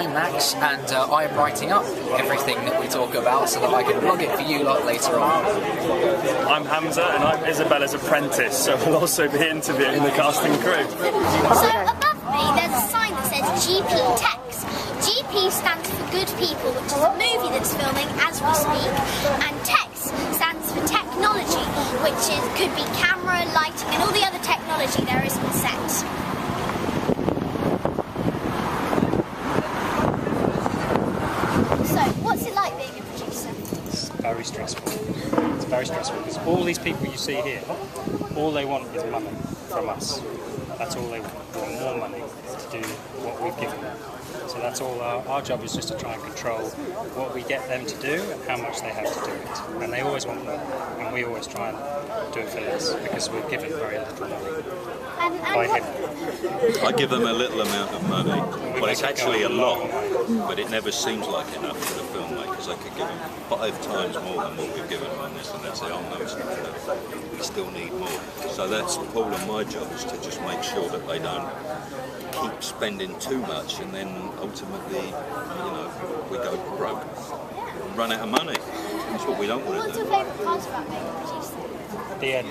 I'm Max, and I'm writing up everything that we talk about so that I can blog it for you lot later on. I'm Hamza, and I'm Isabella's apprentice, so we'll also be interviewing the casting crew. So above me there's a sign that says GP Tex. GP stands for Good People, which is a movie that's filming as we speak, and Tex stands for Technology, which could be camera, lighting and all the other technology there is on set. So, what's it like being a producer? It's very stressful. It's very stressful because all these people you see here, all they want is money from us. That's all they want. More money to do what we've given them. So that's all our job is, just to try and control what we get them to do and how much they have to do it. And they always want more, and we always try and do it for less because we're given very little money by him. I give them a little amount of money. Well, it's actually a lot, but it never seems like enough for the filmmakers. I could give them 5 times more than what we've given them on this, and they'd say, oh no, it's not enough. We still need more. So that's Paul and my job, is to just make sure that they don't keep spending too much, and then ultimately, we go broke, run out of money. That's what we don't want to What's do. your favourite part about being a producer? The end.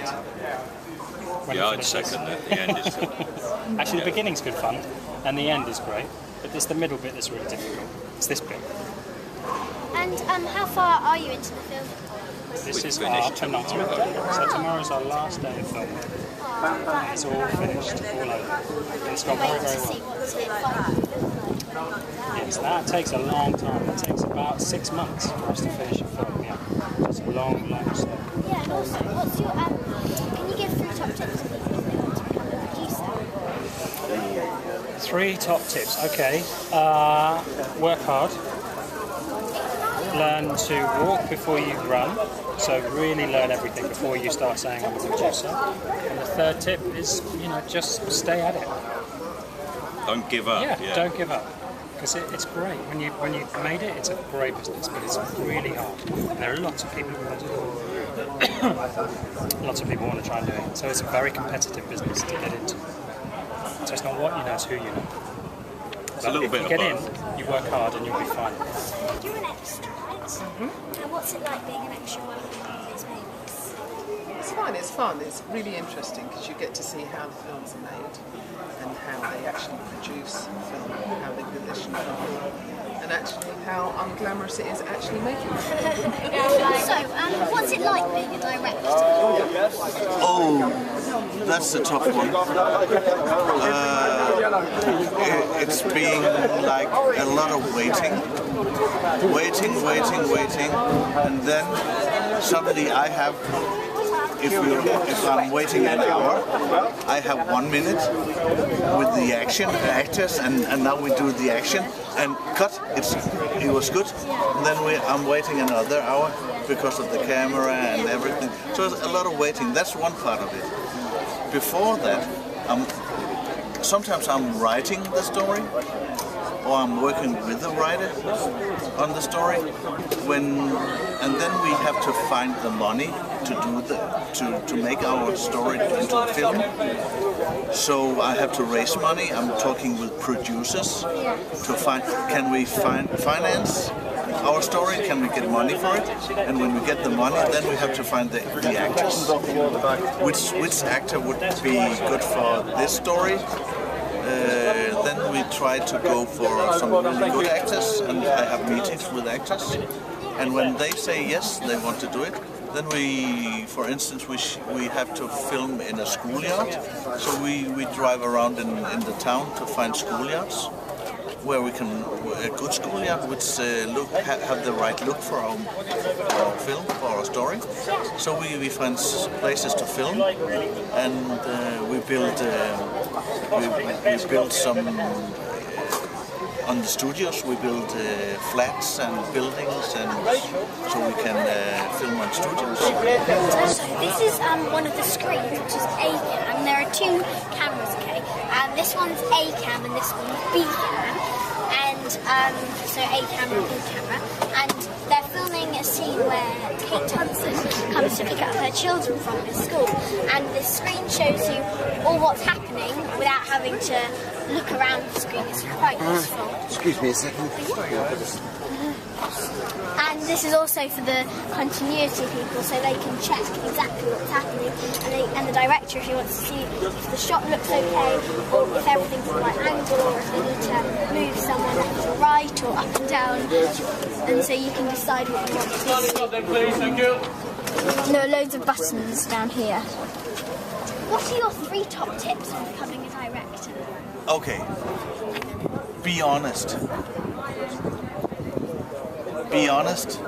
Yeah, I'd second that. The end is good. Actually, the beginning's good fun, and the end is great, but it's the middle bit that's really difficult. It's this bit. And how far are you into the film? This is finished our penultimate. So tomorrow's our last day of filming. It's all finished, all over. It's gone very, Wait to very see well. what's it like. Yes, that takes a long time. It takes about 6 months for us to finish a film. Yeah, it's a long, long step. Yeah, and also, what's your can you give 3 top tips to people if they want to become a producer? 3 top tips. Okay, work hard. Learn to walk before you run. So really learn everything before you start saying I'm a producer. And the 3rd tip is, just stay at it. Don't give up. Yeah, don't give up. Because it's great. When you've made it, it's a great business, but it's really hard. And there are lots of people who want to do it. Lots of people want to try and do it. So it's a very competitive business to get into. So it's not what you know, it's who you know. It's a little bit if you get of both. in, you work hard and you'll be fine. You're an extra, right? And what's it like being an extra working on these movies? It's fine, it's fun, it's really interesting because you get to see how the films are made and how they actually produce film, how they position film, and actually how unglamorous it is actually making film. So, what's it like being a director? Oh, that's the tough one. It's being like a lot of waiting, and then suddenly I have, if I'm waiting an hour, I have 1 minute with the actors, and now we do the action, and cut, it was good, and then I'm waiting another hour because of the camera and everything, so it's a lot of waiting. That's one part of it. Before that, sometimes I'm writing the story, or I'm working with the writer on the story, and then we have to find the money to make our story into a film. So I have to raise money. I'm talking with producers to find, can we finance our story? Can we get money for it? And when we get the money, then we have to find the actors. Which actor would be good for this story? Then we try to go for some really good actors, and I have meetings with actors. And when they say yes, they want to do it, then we, for instance, we have to film in a schoolyard. So we drive around in the town to find schoolyards where we can, a good schoolyard which have the right look for our film, for our story. So we find places to film, and we build some on the studios. We build flats and buildings, and so we can film on studios. So this is one of the screens, which is A cam. There are 2 cameras, okay? This one's A cam and this one's B cam. And so A camera, B camera. And they're filming a scene where Kate Hudson comes to pick up her children from her school. And this screen shows you all what's happening without having to look around the screen. It's quite useful. Excuse me a second. And this is also for the continuity people, so they can check exactly what's happening. And the director, if he wants to see if the shot looks okay, or if everything's at the right angle, or if they need to move someone left or right, or up and down. And so you can decide what you want to see. There are loads of buttons down here. What are your 3 top tips for becoming a director? Okay. Be honest. Be honest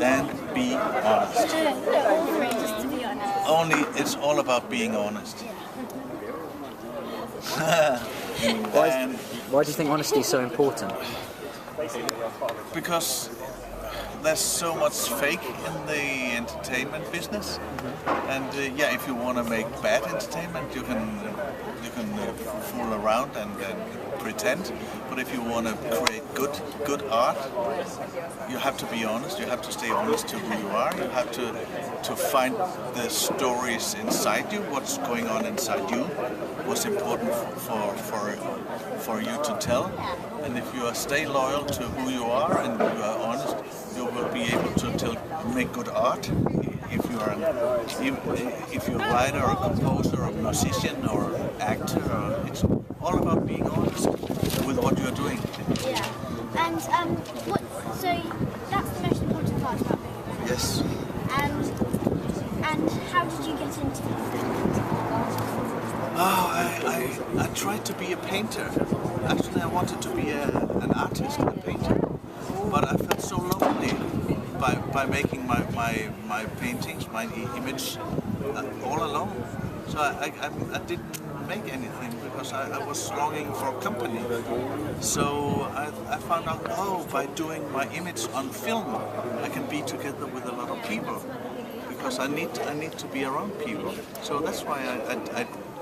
and be honest. No, all 3, just to be honest. Only, it's all about being honest. Why do you think honesty is so important? Because there's so much fake in the entertainment business, and yeah, if you want to make bad entertainment, you can fool around and pretend. But if you want to create good art, you have to be honest. You have to stay honest to who you are. You have to find the stories inside you, what's going on inside you, what's important for you to tell. And if you stay loyal to who you are and you are honest, you will be able to make good art. If you're a writer or a composer or a musician or actor, it's all about being honest with what you're doing. Yeah. And so that's the most important part about being a director. Yes. And how did you get into it? Oh, I tried to be a painter. Actually, I wanted to be an artist, a painter. But I felt so lonely by making my paintings, my image, all alone. So I didn't make anything because I was longing for company. So I found out, by doing my image on film, I can be together with a lot of people. Because I need to be around people. So that's why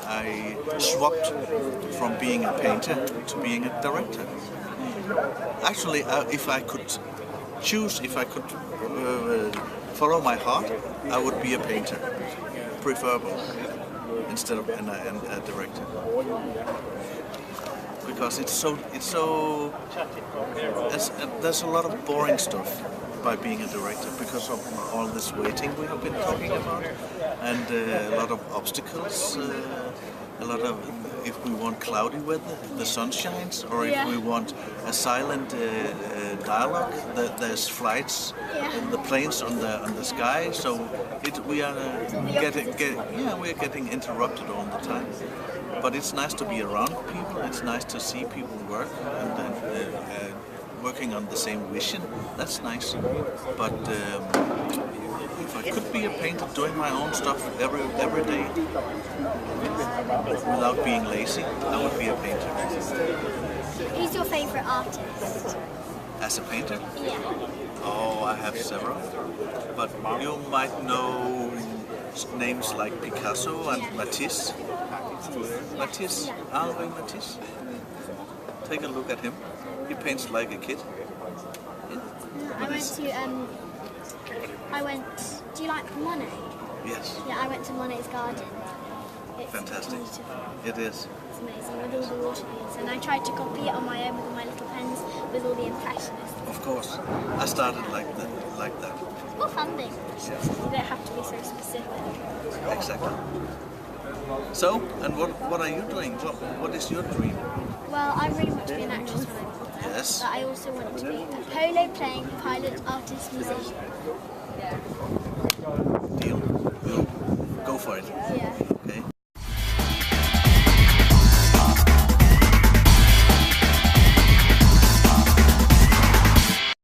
I swapped from being a painter to being a director. Actually, if I could choose, if I could follow my heart, I would be a painter, preferable, instead of a director. Because there's a lot of boring stuff by being a director because of all this waiting we have been talking about, and a lot of obstacles, a lot of, if we want cloudy weather, the sun shines, or if we want a silent dialogue, there's flights, the planes on the sky, so we are getting interrupted all the time. But it's nice to be around people, it's nice to see people work, and working on the same vision, that's nice. But if I could be a painter doing my own stuff every day, without being lazy, I would be a painter. Who's your favourite artist? As a painter? Yeah. Oh, I have several. But you might know names like Picasso and Matisse. Matisse, Henri Matisse. Take a look at him. He paints like a kid. Do you like Monet? Yes. Yeah, I went to Monet's garden. It's Fantastic. beautiful. It is. It's amazing with all the water views. And I tried to copy it on my own with my little pens with all the impressionists. Of course. I started like that. What fun thing. You don't have to be so specific. Exactly. So, and what are you doing? What is your dream? Well, I really want to be an actress when I'm older. Yes. But I also want to be a polo playing pilot, artist, musician. Deal. We'll go for it. Yeah.